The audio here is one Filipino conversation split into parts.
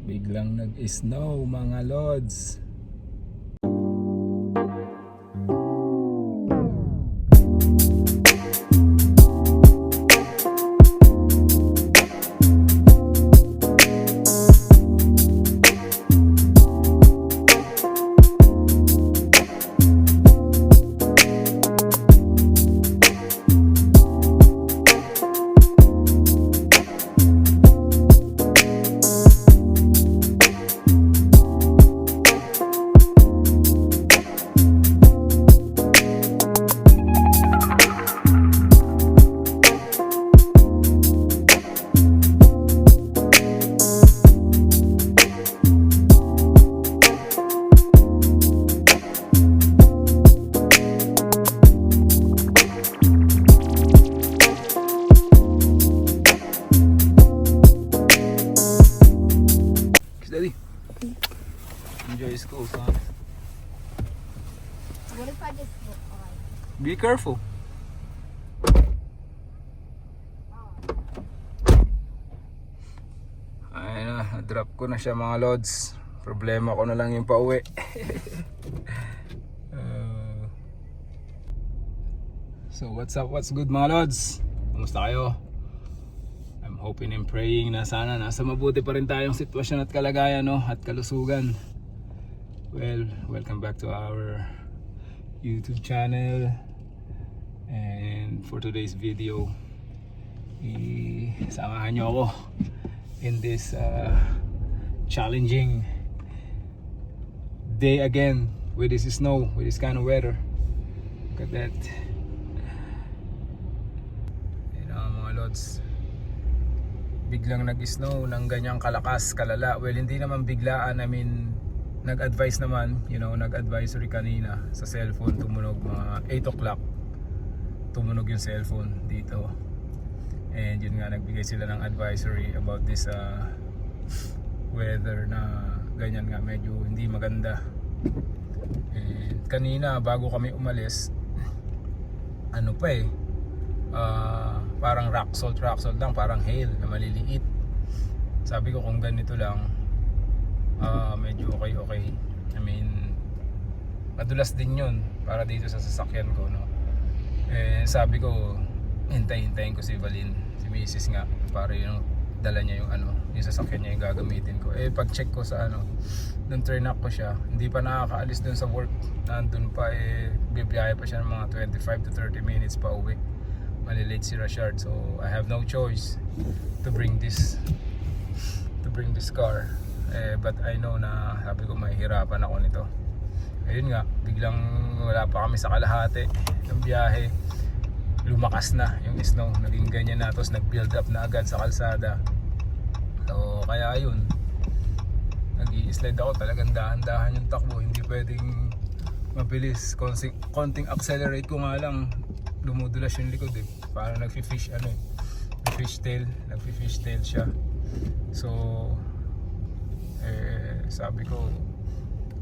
Biglang nag-snow mga lods. Daddy, enjoy school, son. What if I just look on? Be careful. Ay na, na-drop ko na siya mga lods. Problema ko na lang yung pauwi. So what's up, what's good mga lods? Kumusta kayo? I'm hoping and praying na sana nasa mabuti pa rin tayong sitwasyon at kalagayan, no? At kalusugan. Well, welcome back to our YouTube channel. And for today's video, isamahan nyo ako in this challenging day again with this snow, with this kind of weather. Look at that. Yan ang mga lods, biglang nag-snow ng ganyang kalakas, kalala. Well, hindi naman biglaan, I mean nag-advise naman, you know, nag-advisory kanina sa cellphone, tumunog mga 8 o'clock, tumunog yung cellphone dito. And yun nga, nagbigay sila ng advisory about this weather na ganyan nga, medyo hindi maganda. And kanina bago kami umalis, ano pa parang rock salt lang, parang hail na maliliit. Sabi ko kung ganito lang, medyo okay. I mean, madulas din yun para dito sa sasakyan ko, no? Eh, sabi ko, hintayin ko si Valin, si Mrs. nga, para yung dala niya yung yung sasakyan niya yung gagamitin ko. Eh, pag check ko sa nung turn up ko siya, hindi pa nakakaalis dun sa work, nandun pa, bibiyahe pa siya ng mga 25 to 30 minutes pa uwi. Malilate si Rashard, so I have no choice to bring this car. But I know na sabi ko mahihirapan ako nito. Ayun nga, biglang wala pa kami sa kalahati ng biyahe, lumakas na yung snow, naging ganyan na, tapos nag-build up na agad sa kalsada. So kaya ayun, nag-i-slide ako, talagang dahan-dahan yung takbo, hindi pwedeng mabilis. Konting accelerate ko nga lang, dumudulas yung likod para nagfi-fish nagfi-fishtail siya. So sabi ko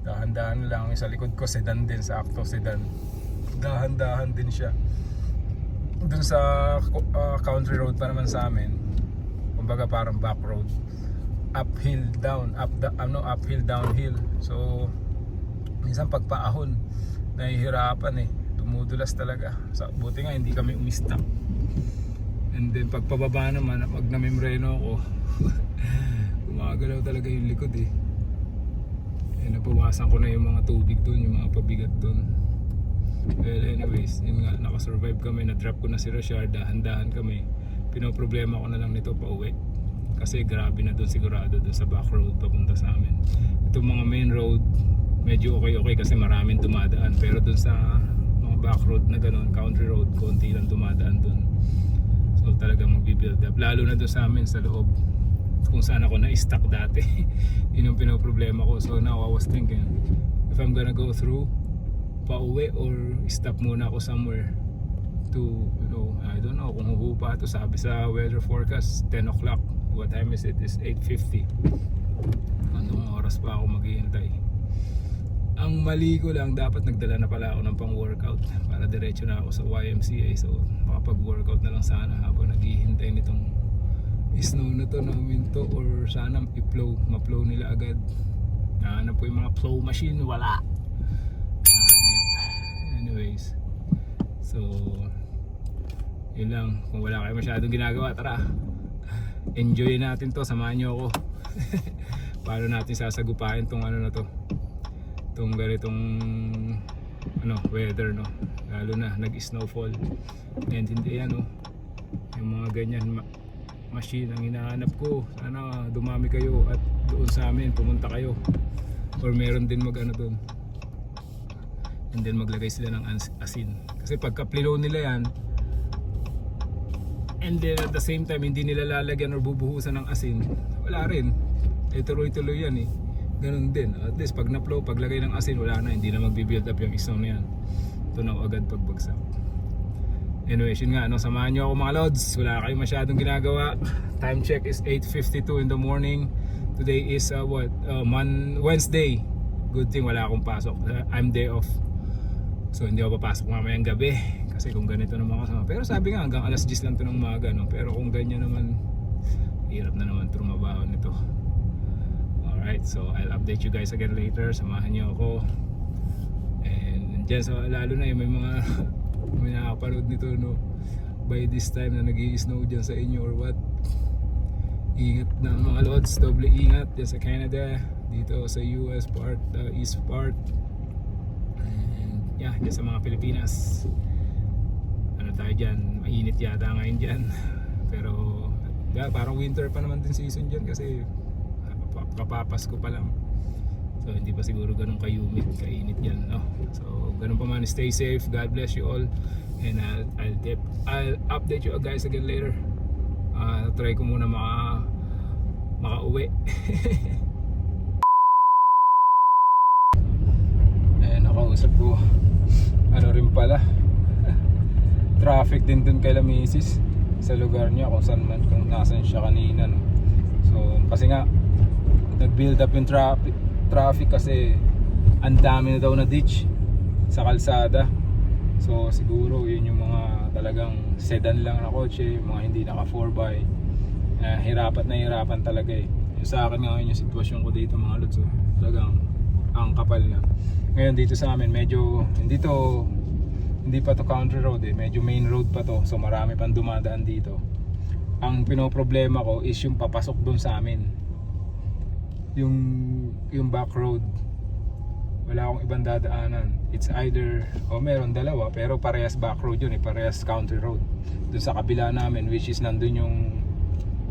dahan-dahan lang. Sa likod ko sedan din, sakto sedan, dahan-dahan din siya. Dun sa country road pa naman sa amin, kumbaga parang back road, uphill downhill. So minsan pagpaahon nahihirapan, dumudulas talaga. Buti nga hindi kami umistop. And then pagpababa naman, pag namimreno ako gumagalaw talaga yung likod. Nabawasan ko na yung mga tubig dun, yung mga pabigat dun. Well, anyways, yun nga, nakasurvive kami. Na-drop ko na si Rashard, dahan-dahan kami. Pinoproblema ko na lang nito pa uwi, kasi grabe na dun sigurado dun sa back road papunta sa amin. Itong mga main road medyo okay kasi maraming dumadaan, pero dun sa mga back road na ganun, country road, konti lang dumadaan dun. So talagang mag-build up, lalo na dun sa amin sa loob, kung saan ako na-stuck dati. Yun yung pinoproblema ko. So now I was thinking, if I'm gonna go through pauwi or stop muna ako somewhere to, I don't know kung huhupa to. Sabi sa weather forecast 10 o'clock. What time is it? It's 8:50. Anong oras pa ako maghihintay? Ang mali ko lang, dapat nagdala na pala ako ng pang workout para diretso na ako sa YMCA. So makapag workout na lang sana habang naghihintay nitong snow na to, namin to, or sana i-plow, ma-plow nila agad. Ano po yung mga plow machine, wala. Anyways, so yun lang, kung wala kayo masyadong ginagawa, tara enjoy natin to, samahan nyo ako. Paano natin sasagupain tong ano na to, tong ganitong ano, weather, no? Lalo na nag-snowfall and hindi yan, no? Yung mga ganyan machine ang hinahanap ko. Sana dumami kayo at doon sa amin pumunta kayo, or meron din mag ano doon, and then maglagay sila ng asin. Kasi pagka plilo nila yan, and then at the same time hindi nila lalagyan or bubuhusan ng asin, wala rin, tuloy-tuloy yan eh. Ganun din, at least pag na-flow, paglagay ng asin, wala na, hindi na magbi-build up yung snow na yan. Tunaw agad pagbagsak. Anyways, yun nga, no, samahan nyo ako mga lods. Wala kayong masyadong ginagawa. Time check is 8:52 in the morning. Today is Wednesday. Good thing wala akong pasok. I'm day off. So hindi ako papasok mamayang gabi. Kasi kung ganito naman kasama. Pero sabi nga hanggang alas 10 lang ito ng umaga, no? Pero kung ganyan naman, hirap na naman trumabaho nito. Alright, so I'll update you guys again later. Samahan nyo ako. And dyan, so lalo na yung may nakapanood nito, no, by this time na nag-i-snow dyan sa inyo or what, ingat na mga lods, doble ingat dyan sa Canada, dito sa US part, east part, and yeah, dyan sa mga Pilipinas. Ano tayo dyan, mainit yata ngayon dyan. Pero yeah, parang winter pa naman din season dyan kasi kapapasko pa lang. So hindi pa siguro ganun ka-humid, kainit yan, no? So ganun pa man, stay safe, God bless you all, and I'll update you guys again later. Try ko muna makauwi. Ayan, nakausap ko, ano rin pala, traffic din dun kay Misis sa lugar niya, kung saan man, kung nasan siya kanina, no? So kasi nga nag-build up yung traffic kasi ang dami na daw na ditch sa kalsada. So siguro yun yung mga talagang sedan lang na kotse, mga hindi naka 4x, hirapan talaga eh. Yung sa akin ngayon yung sitwasyon ko dito mga lods, talagang ang kapal na. Ngayon dito sa amin medyo hindi pa to country road eh, medyo main road pa to, so marami pang dumadaan dito. Ang pinoproblema ko is yung papasok dun sa amin, yung back road, wala akong ibang dadaanan. It's either, meron dalawa pero parehas back road yun eh, parehas country road dun sa kabila namin, which is nandun yung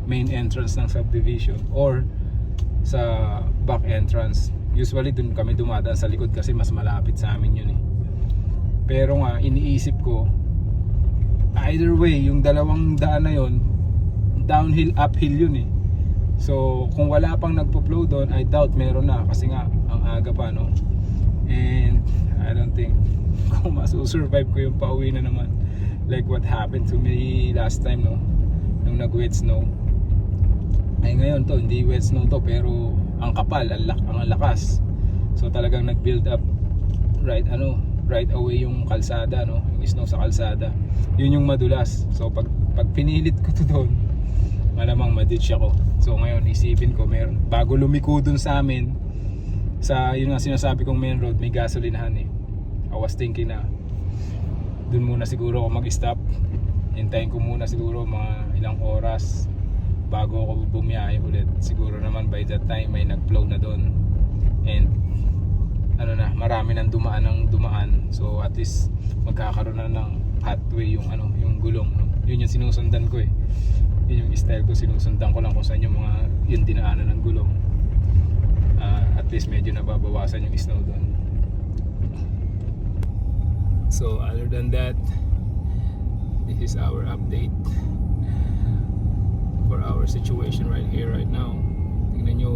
main entrance ng subdivision, or sa back entrance. Usually dun kami dumadaan sa likod kasi mas malapit sa amin yun eh. Pero nga iniisip ko, either way yung dalawang daan na yun, downhill uphill yun eh. So kung wala pang nagpo-flow doon, I doubt meron na kasi nga ang aga pa, no? And I don't think kung masusurvive ko yung pauwi na naman, like what happened to me last time, no? Nung nag-wet snow. Ay ngayon to, hindi wet snow to, pero ang kapal, ang lakas. So talagang nag-build up right away yung kalsada, no? Yung snow sa kalsada. Yun yung madulas. So pag pinilit ko to doon, malamang ma-ditch ako. So ngayon isipin ko, meron bago lumiko dun sa amin sa yun nga sinasabi kong main road, may gasolinahan eh. I was thinking na dun muna siguro ako mag-stop, hintayin ko muna siguro mga ilang oras bago ako bumiyahe ulit. Siguro naman by that time may nag-flow na dun, and marami nang dumaan, so at least magkakaroon na ng pathway yung yung gulong, no? Yun yung sinusundan ko eh. Yun yung style ko, sinusundan ko lang kung saan yung dinaanan ng gulong. At least medyo nababawasan yung snow doon. So other than that, this is our update for our situation right here, right now. Tingnan nyo,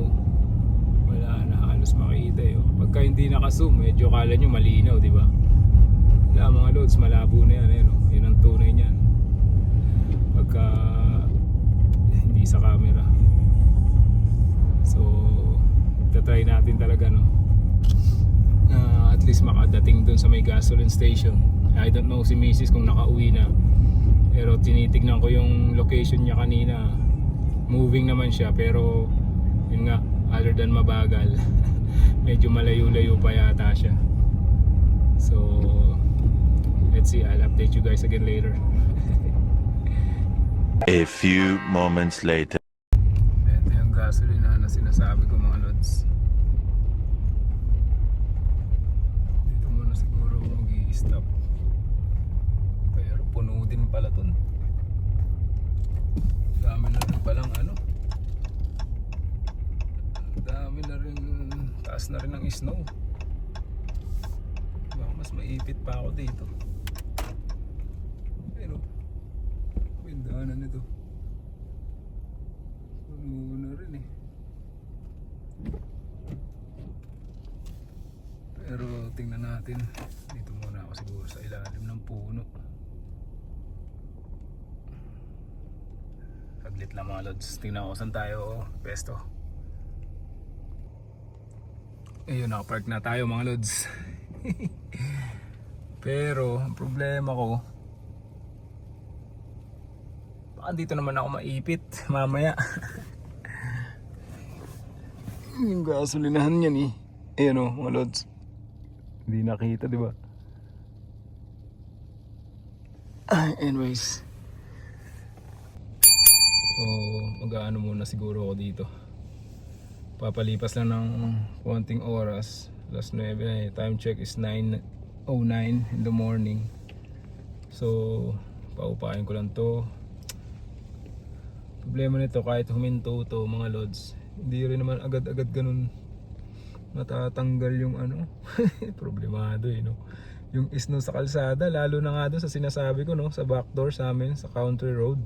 wala na halos makita eh. Pagka hindi naka-zoom, medyo kala nyo malinaw, di ba? Wala mga loads, malabo na yan, yun ang tunay niyan. Pagka hindi sa camera. So tatry natin talaga, no, at least makadating dun sa may gasoline station. I don't know si Mrs. kung nakauwi na, pero tinitignan ko yung location niya kanina, moving naman siya, pero yun nga, other than mabagal, medyo malayo-layo pa yata siya. So let's see, I'll update you guys again later. A few moments later. Ito yung gasolina na sinasabi ko mga lods. Dito muna siguro ako mag-i-stop. Pero puno din pala dun. Dami na rin palang ano. Dami na rin, taas na rin ng snow. Baka mas maipit pa ako dito. Pero daanan nito puno na rin eh. Pero tingnan natin, dito muna ako siguro sa ilalim ng puno. Saglit lang mga lods, tingnan ko saan tayo pesto. Ayun, nakapark na tayo mga lods. Pero ang problema ko, baka dito naman ako maipit mamaya. Yung gasolinahan yan eh. Ayan o mga lods, hindi nakita diba? Anyways, so mag-aano muna siguro ako dito. Papalipas lang ng konting oras. Alas 9 na eh. Time check is 9:09 in the morning. So paupain ko lang to. Problema nito, kahit huminto to mga lods, hindi rin naman agad-agad ganun matatanggal yung ano. Problemado eh no. Yung snow sa kalsada, lalo na nga doon sa sinasabi ko no, sa backdoor sa amin sa country road.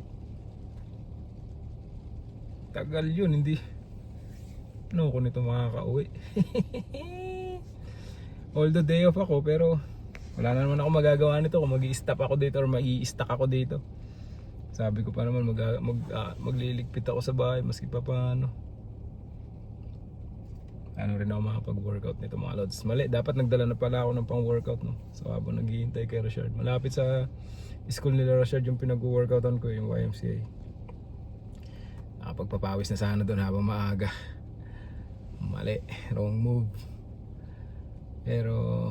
Tagal yun, hindi ano ko nito makakauwi. Although day off ako, pero wala na naman ako magagawa nito kung mag-i-stop ako dito or mai-stuck ako dito. Sabi ko pa naman magliligpit ako sa bahay maski pa paano. Ano rin ako makapag-workout nito mga lods. Mali, dapat nagdala na pala ako ng pang-workout no. So habang naghihintay kay Rashard, malapit sa school nila Rashard yung pinag-workoutan ko, yung YMCA. Nakapagpapawis na sana doon habang maaga. Mali, wrong move. Pero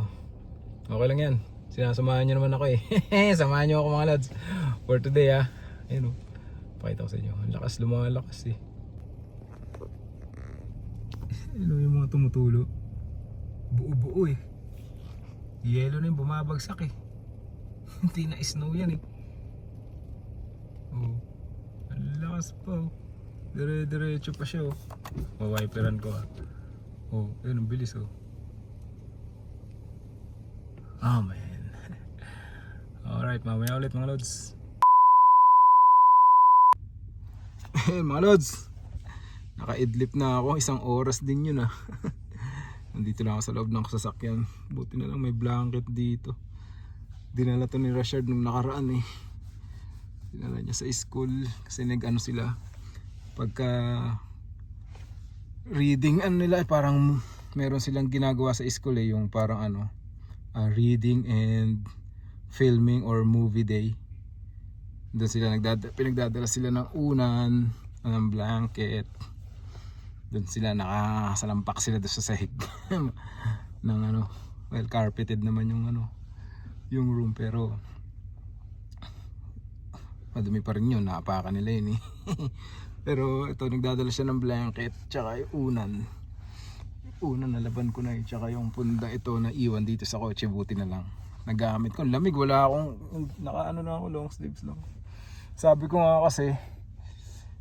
okay lang yan, sinasamahan nyo naman ako eh. Samahan nyo ako mga lods for today ha. Ayun o, pakita ko sa inyo, ang lakas lumalakas eh. Ayun o yung mga tumutulo, buo-buo eh. Yellow na yung bumabagsak eh. Hindi na snow yan eh. Oh, ang lakas pa oh. Dire-diretso pa siya oh. Mawiperan ko ah. Oh, ayun ang bilis oh. Oh man. Alright, mamaya ulit mga lods. Mga lods, naka-idlip na ako, 1 oras din yun ah. Nandito na ako sa loob ng sasakyan. Buti na lang may blanket dito. Dinala to ni Rashard nung nakaraan eh. Dinala niya sa school kasi nag-ano sila, pagka reading ano nila, parang meron silang ginagawa sa school eh, yung parang ano, reading and filming or movie day. Doon sila pinagdadala sila ng unan, ng blanket. Doon sila nakasalampak sila doon sa sahig ng ano, well carpeted naman yung ano, yung room, pero madumi pa rin yun, naapakan nila yun eh. Pero ito, nagdadala siya ng blanket tsaka yung unan nalaban ko na eh, tsaka yung punda ito na iwan dito sa kotse, buti na lang nagamit ko. Lamig, wala akong nakaano na ako, long sleeves lang. Sabi ko nga kasi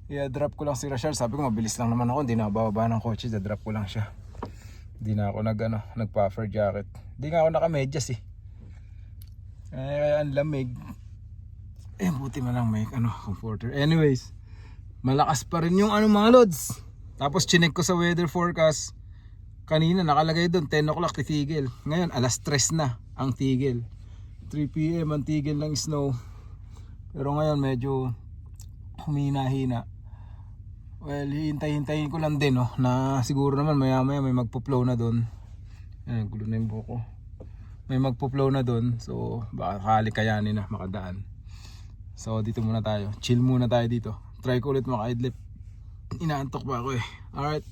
i-drop ko lang si Rashard, sabi ko mabilis lang naman ako, hindi na bababa ng kotse, i-drop ko lang siya. Hindi na ako nag-puffer jacket, hindi nga ako naka-medyas eh. Ang lamig eh, buti man lang may ano, comforter. Anyways, malakas pa rin yung ano mga lods. Tapos chinek ko sa weather forecast, kanina nakalagay doon 10 o'clock titigil. Ngayon alas 3 na ang tigil. 3 PM ang tigil ng snow. Pero ngayon medyo humina-hina. Well, hintay-hintayin ko lang din no, na siguro naman maya-maya may magpo-flow na doon. Ayan, gulo na yung buko. May magpo-flow na doon, so baka kayanin na makadaan. So dito muna tayo, chill muna tayo dito. Try ko ulit maka-idlip. Inaantok pa ako eh. Alright.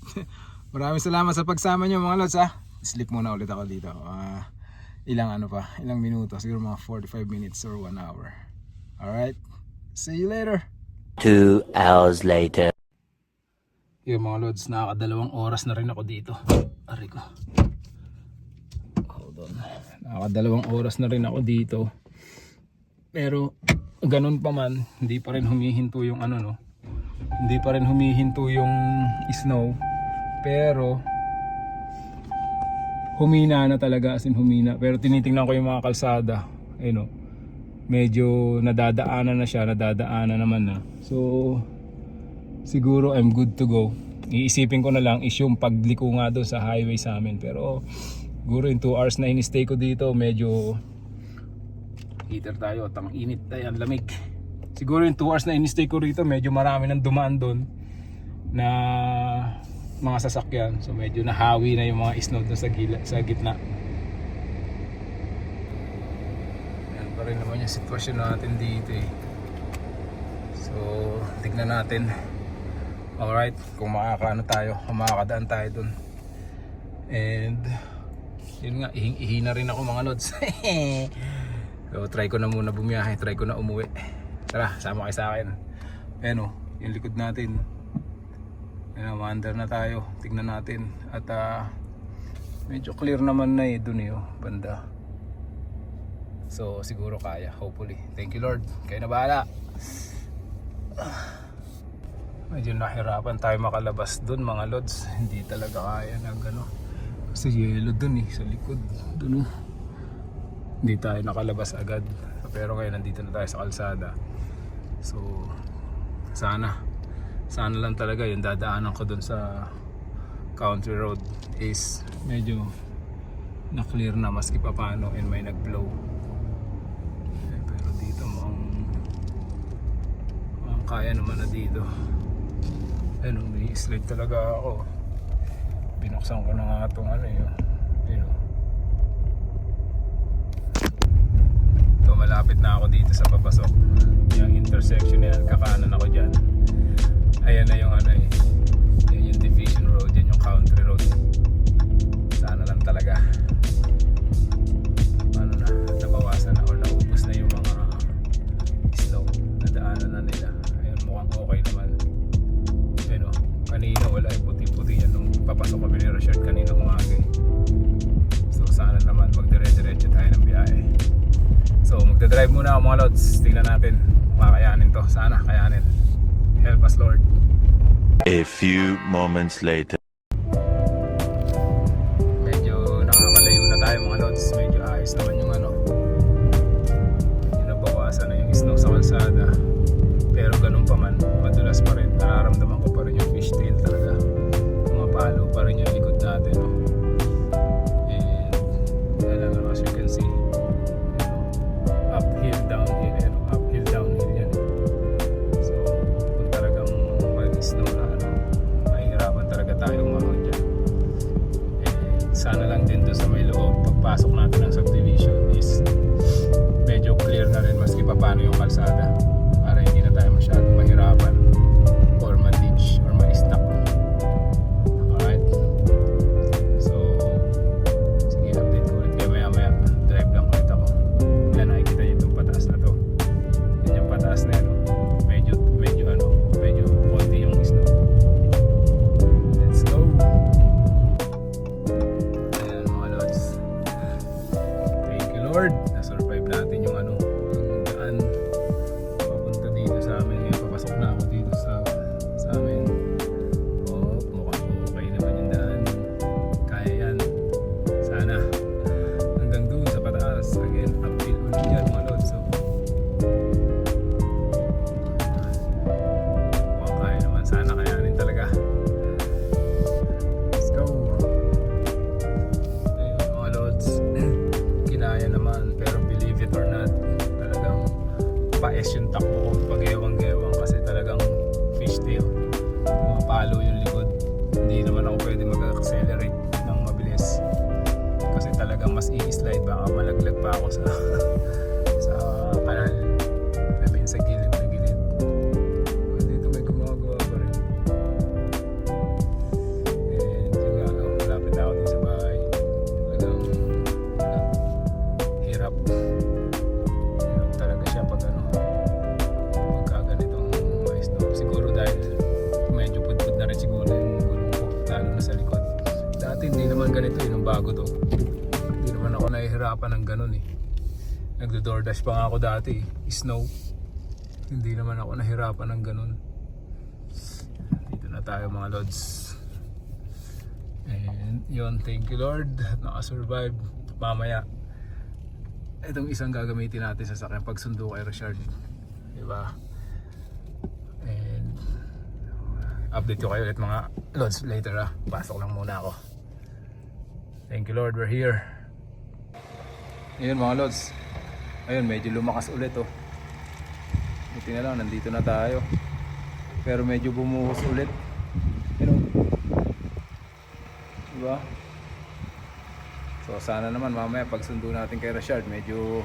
Maraming salamat sa pagsama nyo mga lods ha. Sleep muna ulit ako dito. Ilang minuto. Siguro mga 45 minutes or 1 hour. Alright. See you later. 2 hours later. Yung mga lods, nakakadalawang oras na rin ako dito. Aray ko. Hold on. Nakakadalawang oras na rin ako dito. Pero ganun pa man, hindi pa rin humihinto yung ano no. Hindi pa rin humihinto yung snow. Pero humina na talaga, as in humina. Pero tinitingnan ko yung mga kalsada. Ayun no. Medyo nadadaanan na siya, nadadaanan naman na. So siguro I'm good to go. Iisipin ko na lang is yung pagliko nga doon sa highway sa amin. Pero siguro yung 2 hours na in-stay ko dito, medyo heater tayo, tang init tayo, ang lamig. Siguro yung 2 hours na in-stay ko rito, medyo marami nang dumaan doon na mga sasakyan. So medyo nahawi na yung mga snow doon sa gitna. Yan pa rin naman yung sitwasyon natin dito eh. So tignan natin. Alright, kung makakaano tayo, kung makakadaan tayo dun. And yun nga, ihina rin ako mga lods. So try ko na muna bumiyahe, try ko na umuwi. Tara, sama kayo sa akin. Ayan o, yung likod natin. Ayan, wander na tayo, tignan natin. At medyo clear naman na eh dun eh, banda. So siguro kaya, hopefully. Thank you Lord, kayo na bahala. Medyo nahirapan tayo makalabas dun mga lods. Hindi talaga kaya na gano. Kasi yelo dun eh, sa likod. Dun oh. Hindi tayo nakalabas agad. Pero ngayon nandito na tayo sa kalsada. So sana lang talaga yung dadaanan ko dun sa country road is medyo na clear na maski pa paano and may nag-blow. Pero dito mukhang kaya naman na dito. Ano, may slide talaga ako. Binuksan ko na nga itong ano yun. So malapit na ako dito sa papasok. Yung intersection na yan, kakanan ako dyan. Ayan na yung ano eh. Yan yung division road, yan yung country road. Sana lang talaga ano na, nabawasan na or naubos na yung mga snow. Nadaanan na nila. Ayun, mukhang okay naman. Kanina wala yung puti-puti yan nung papasok kami ni Richard kanina umaga eh. So sana naman magdire-diretso tayo ng biyahe. So magdadrive muna ako mga lods. Tingnan natin makakayanin to. Sana kayanin. Help us Lord. A few moments later. Medyo nakakalayo na tayo mga lods. Medyo ayos naman yung ano. Nabawasan na yung snow sa kalsada. Pero ganun pa man, madulas pa rin. Nararamdaman ko pa rin yung fishtail talaga. Pumapalo pa rin yung likod natin. No? And talaga as you can see, uphill, downhill, uphill, downhill yan. So kung talagang mag-snow na mahihirapan talaga tayo umahon dyan. And sana lang din doon sa may loob, pagpasok natin ng subdivision is medyo clear na rin maski pa paano yung kalsada. Para hindi na tayo masyadong mahirapan or ma-ditch or ma-stuck. Alright. So sige, update ko ulit kayo maya. Drive lang ulit ako. Yan, nakikita nyo itong pataas na to. Yan yung pataas na yun. Medyo konti yung snow. Let's go. Ayan mga lods. Thank you Lord. Na-survive natin yung daan dito sa amin. Ngayon papasok na ako dito sa amin. Mukhang okay naman yung daan. Kaya yan. Sana hanggang doon sa pataas. Again, uphill ulit yan mga lods. So mukhang kaya naman. Sana kayanin talaga. Let's go. Ayun mga lods. Kinaya naman. Pero believe it or not, talagang paes yung takbo ko pag ewang-gewang kasi talagang fishtail. Pumapalo yung likod. Hindi naman ako pwede mag-accelerate ng mabilis kasi talagang mas i-slide, baka malaglag pa ako sa kanal. I mean sa gilid na gilid. Dito may gumagawa pa rin. sa likod. Dati hindi naman ganito nung bago to. Hindi naman ako nahihirapan ng ganun Nagdo-DoorDash pa nga ako dati snow. Hindi naman ako nahirapan ng ganun. Dito na tayo mga lods. And yun, thank you Lord at nakasurvive. Mamaya itong isang gagamitin natin sa sakyan pagsundo kay Richard, diba? And update ko kayo ulit mga lods later Pasok lang muna ako. Thank you Lord, we're here. Ayun mga lods, ayun medyo lumakas ulit buti na lang nandito na tayo, pero medyo bumuhos ulit, diba? So sana naman mamaya pag sundo natin kay Richard medyo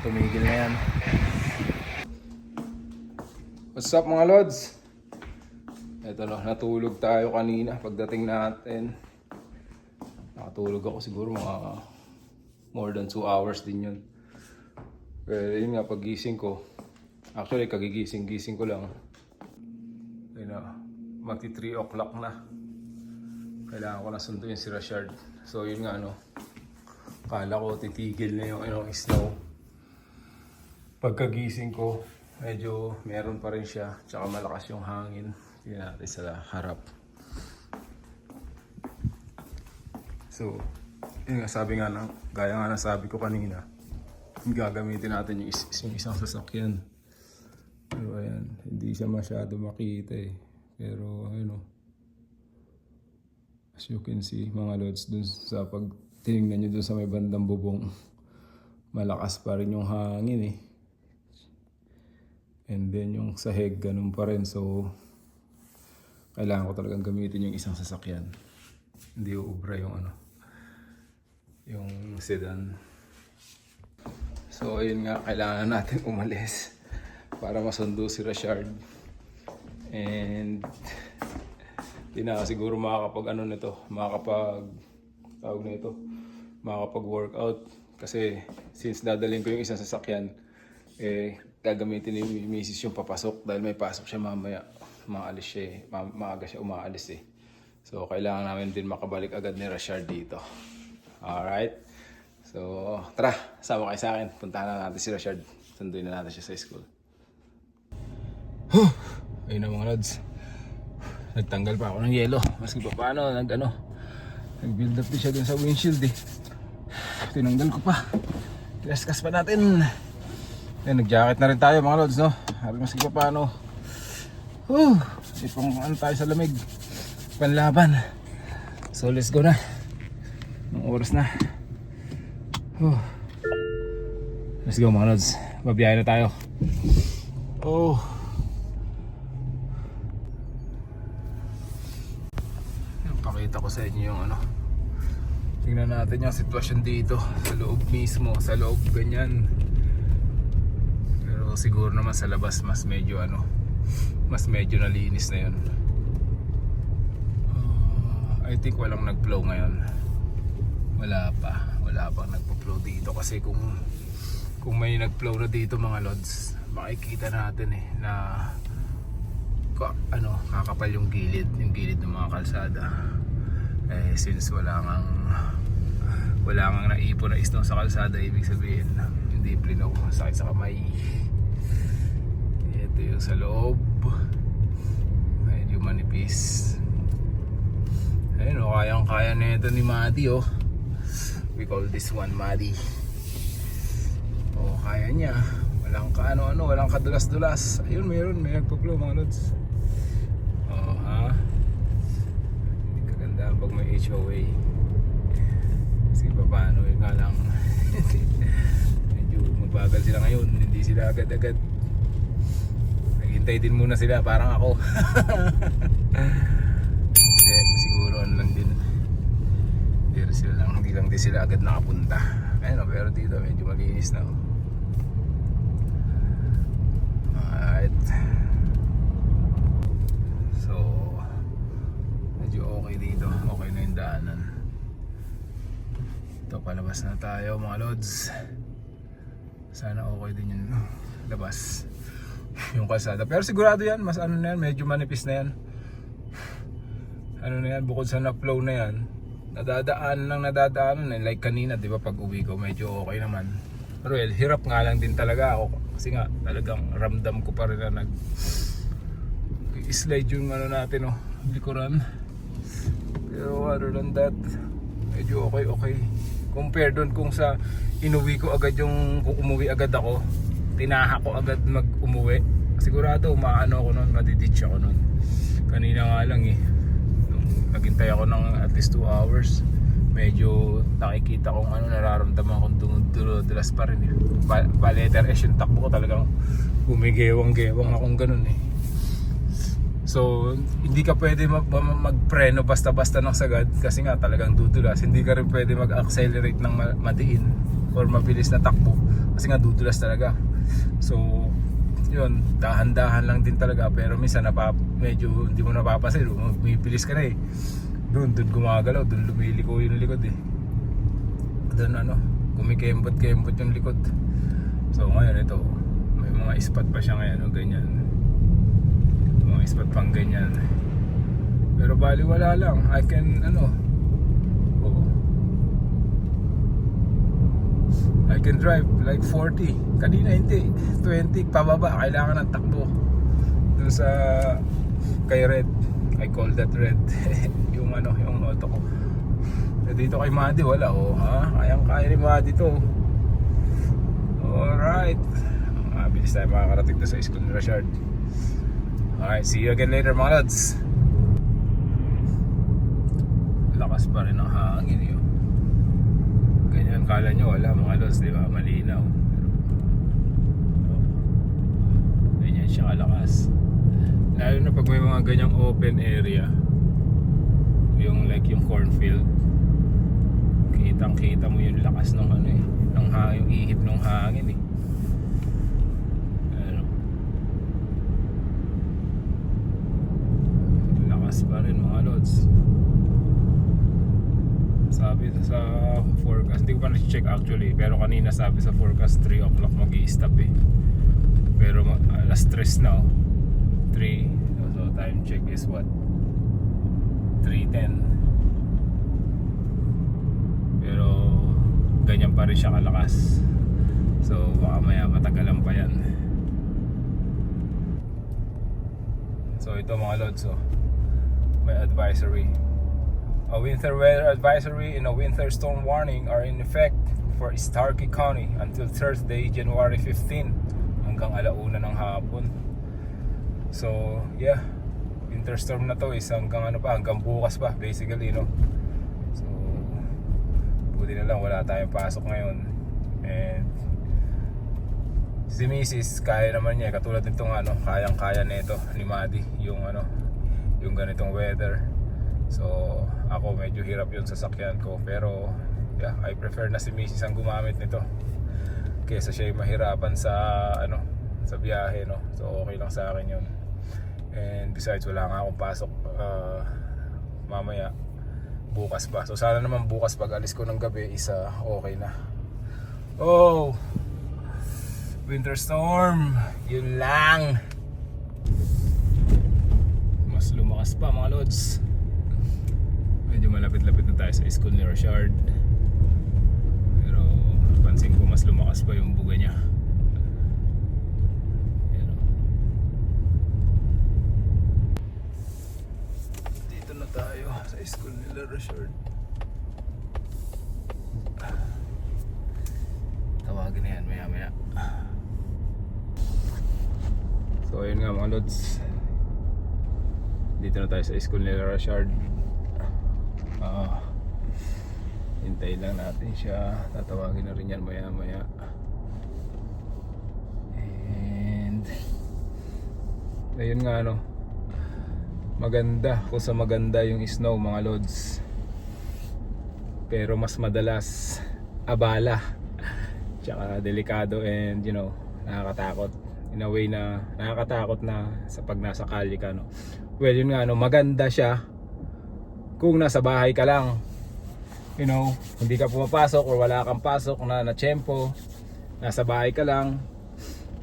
tumigil na yan. What's up mga lods? Eto natulog tayo kanina pagdating natin. Nakatulog ako siguro mga more than 2 hours din yun. Pero yun nga pagising ko, actually kagigising ko lang. Magti 3 o'clock na. Kailangan ko na sunduin si Richard. So yun nga akala ko titigil na yung snow. Pagkagising ko, medyo meron pa rin siya. Tsaka malakas yung hangin. Tingnan natin sa harap. So, yun nga sabi nga gaya nga na sabi ko kanina, gagamitin natin yung isang sasakyan. Pero ayan, hindi siya masyado makita Pero as you can see mga lods, dun sa tinignan nyo dun sa may bandang bubong, malakas pa rin yung hangin and then yung sahig ganun pa rin. So kailangan ko talagang gamitin yung isang sasakyan, hindi uubra yung yung sedan. So ayun nga, kailangan natin umalis para masundo si Richard. And di na siguro makakapag-workout kasi since dadalhin ko yung isang sasakyan, gagamitin ni Mrs. yung papasok dahil may pasok siya mamaya. Maalis siya maaga siya umaalis So kailangan namin din makabalik agad ni Richard dito. Alright, so tara, sama kayo sa akin. Puntahan na natin si Richard, sunduin na natin siya sa school. Ayun na mga lods, nagtanggal pa ako ng yelo. Maski pa paano, nag-build up din siya dun sa windshield Tinanggal ko pa, tinaskas pa natin. Nag-jacket na rin tayo mga lods Maski pa paano, ipang tayo sa lamig, panlaban. So let's go na, ng oras na. Let's go mga lods, babiyahe na tayo. Pakita ko sa inyo yung tingnan natin yung sitwasyon dito sa loob mismo, sa loob ganyan. Pero siguro naman sa labas mas medyo nalinis na yun. I think walang nag-flow ngayon. Wala pang nagpo-flow dito kasi kung may nag-flow na dito mga lods, makikita natin na kakapal yung gilid ng mga kalsada. Since wala ngang naipon na snow sa kalsada, ibig sabihin hindi plinaw, sakit sa kamay. Ito yung sa loob, medyo manipis. Ayun kayang-kaya na ito ni Maddie we call this one Maddie. Kaya niya, walang walang kadulas-dulas. Ayun, may nagpo-flow mga lods. Hindi kaganda pag may HOA. Sige pa paano, nga lang medyo mabagal sila ngayon, hindi sila agad-agad. Naghintay din muna sila, parang ako. Siguro lang din, hindi lang din sila agad nakapunta. Ayun, pero dito medyo malinis na. Alright, so medyo okay dito, okay na yung daanan. Ito, palabas na tayo mga lods. Sana okay din yung labas yung kalsada, pero sigurado yan, mas na yan, medyo manipis na yan. ano na yan, bukod sa na-flow na yan, nadadaanan like kanina, di ba, pag uwi ko medyo okay naman. Pero well, hirap nga lang din talaga ako kasi nga talagang ramdam ko pa rin na slide yung ano natin, likuran. Pero other than that, medyo okay. Compare doon kung sa inuwi ko agad yung, kung umuwi agad ako, tinaha ko agad umuwi, sigurado maano ako nun, madiditch ako nun. Kanina nga lang nung naghintay ako ng at least 2 hours, medyo nakikita kong nararamdaman kong dulas pa rin. Letter S yung takbo ko, talagang gumigewang-gewang akong ganun So hindi ka pwede magpreno basta-basta ng sagad kasi nga talagang dudulas. Hindi ka rin pwede mag-accelerate ng madiin or mabilis na takbo kasi nga dudulas talaga. So yun, dahan-dahan lang din talaga, pero minsan medyo hindi mo napapansin, umipilis ka na doon gumagalaw, doon lumiliko yung likod doon kumikembot-kembot yung likod. So ngayon ito, may mga spot pa siya ngayon ganyan, mga spot pang ganyan, pero bali wala lang, I can I can drive like 40. Kanina hindi, 20 pababa, kailangan ng takbo dun sa kay Red, I call that Red yung auto ko. Dito kay Madi wala, kayang-kaya ni Madi to. Alright, bilis tayo makakarating to sa school ni Rashard. Alright, see you again later mga lads. Lakas pa rin ang hangin ganyan, kala nyo wala mga lods, di ba? Malinaw. Ganyan siya kalakas. Lalo na pag may mga ganyang open area, yung like yung cornfield, kitang kita mo yung lakas ng yung ihip ng hangin lakas pa rin mga lods. Sabi sa forecast, hindi ko pa na-check actually, pero kanina sabi sa forecast 3 o'clock mag-i-stop pero alas 3 na 3, so time check is what, 3:10, pero ganyan pa rin siya kalakas, so baka maya matagalan pa yan. So ito mga lods, may advisory. A winter weather advisory and a winter storm warning are in effect for Starkey County until Thursday, January 15 hanggang 1:00 ng hapon. So, yeah, winter storm na to is hanggang hanggang bukas pa basically, So, buti na lang wala tayong pasok ngayon. And si Mrs. kaya naman niya, katulad nitong kayang-kaya nito ni Madi yung yung ganitong weather. So ako medyo hirap yun sa sasakyan ko, pero yeah, I prefer na si Mrs. ang gumamit nito kaysa siya mahirapan sa sa biyahe, so okay lang sa akin yun. And besides, wala nga akong pasok mamaya, bukas pa, so sana naman bukas pag alis ko ng gabi isa okay na. Winter storm, yun lang, mas lumakas pa mga lods. Medyo malapit-lapit na tayo sa school ni Rashard, pero pansin ko mas lumakas pa yung buga niya. Dito na tayo sa school nila Rashard. Tawagin na yan maya-maya. So ayun nga mga lods, dito na tayo sa school nila Rashard. Hintay lang natin siya, tatawagin na rin yan maya-maya. And ayun nga maganda, kung sa maganda yung snow mga lods, pero mas madalas abala tsaka delikado, and nakakatakot in a way na nakakatakot na sa pag nasa kalye ka, well yun nga maganda siya kung nasa bahay ka lang, hindi ka pumapasok or wala kang pasok na tiyempo, nasa bahay ka lang,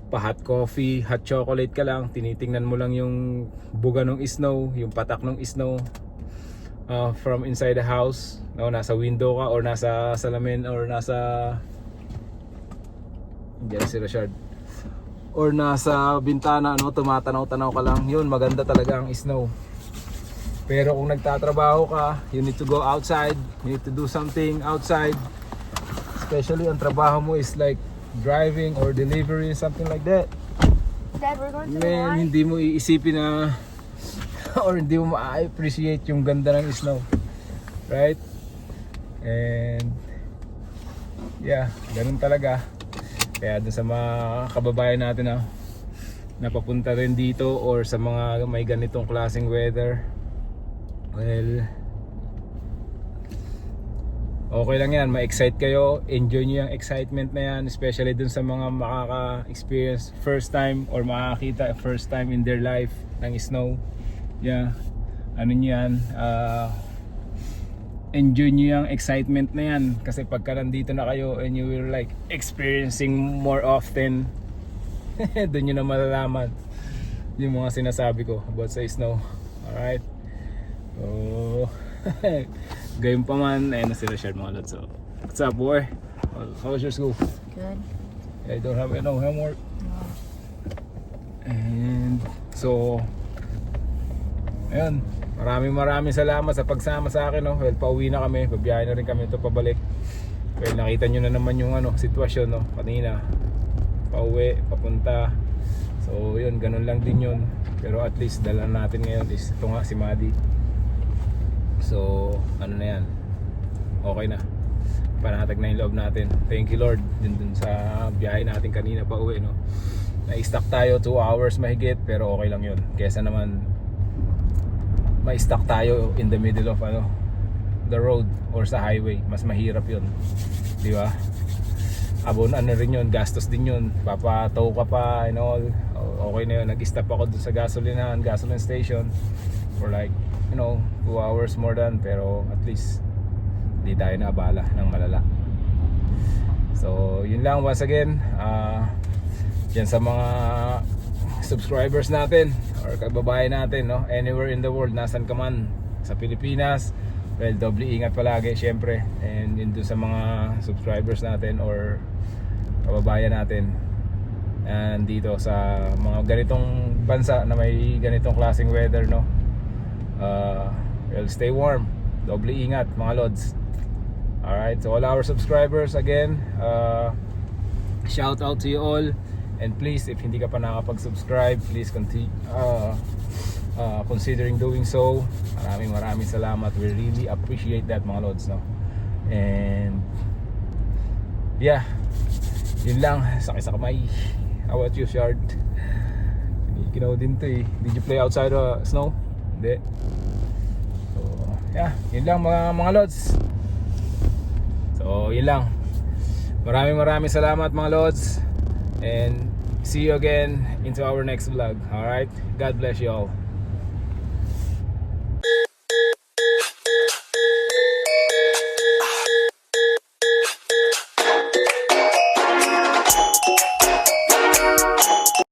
pa hot coffee, hot chocolate ka lang, tinitingnan mo lang yung buga ng snow, yung patak ng snow, from inside the house, no, nasa window ka or nasa salamin or nasa diyan si Richard or nasa bintana, no, tumatanaw-tanaw ka lang, yun maganda talaga ang snow. Pero kung nagtatrabaho ka, you need to go outside, you need to do something outside, especially ang trabaho mo is like driving or delivery, something like that. Dad, we're going to the Man, Y. hindi mo iisipin na or hindi mo ma-appreciate yung ganda ng snow, right? And yeah, ganun talaga. Kaya dun sa mga kababayan natin na papunta rin dito or sa mga may ganitong klaseng weather, well, okay lang yan, ma-excite kayo, enjoy nyo yung excitement na yan, especially dun sa mga makaka-experience first time or makakita first time in their life ng snow. Yeah, ano nyo yan, enjoy nyo yung excitement na yan kasi pagka nandito na kayo and you will like experiencing more often, dun nyo na malalaman yung mga sinasabi ko about sa snow. Alright, so gayon pa man, ayun na sila Richard mga lods. So, what's up boy? How's your school? Good. I don't have no homework. No. And so ayun, maraming salamat sa pagsama sa akin, no? Well, pauwi na kami, pabiyahe na rin kami ito pabalik. Well, nakita nyo na naman yung sitwasyon, no? Kanina pauwi, papunta. So yun, ganun lang din yun. Pero at least dala natin ngayon is ito nga, si Maddie. So ano na yan, okay na, panatag na yung loob natin. Thank you Lord dun sa biyahe natin kanina pa uwi, no? Na-stuck tayo 2 hours mahigit, pero okay lang yun kesa naman ma-stuck tayo in the middle of the road or sa highway. Mas mahirap yun, di ba? Ano rin yun, gastos din yun, papatow ka pa and all. Okay na yun, nag-stop ako dun sa gasoline station for like 2 hours more than, pero at least hindi tayo naabala ng malala. So yun lang, once again, yan sa mga subscribers natin or kababayan natin, no, anywhere in the world, nasan ka man sa Pilipinas, well, doble ingat palagi syempre. And yun dun sa mga subscribers natin or kababayan natin and dito sa mga ganitong bansa na may ganitong klaseng weather, no, well, stay warm, doble ingat mga lods. Alright, so all our subscribers again, shout out to you all. And please, if hindi ka pa nakapag-subscribe, please considering doing so. Maraming salamat. We really appreciate that mga lods, no? And yeah, yun lang, sakit sa kamay. How about you, Shard? Kinaw din to eh. Did you play outside snow? Hindi. So yeah, yun lang mga lods. So yun lang. Maraming salamat mga lods. And see you again into our next vlog. Alright, God bless you all.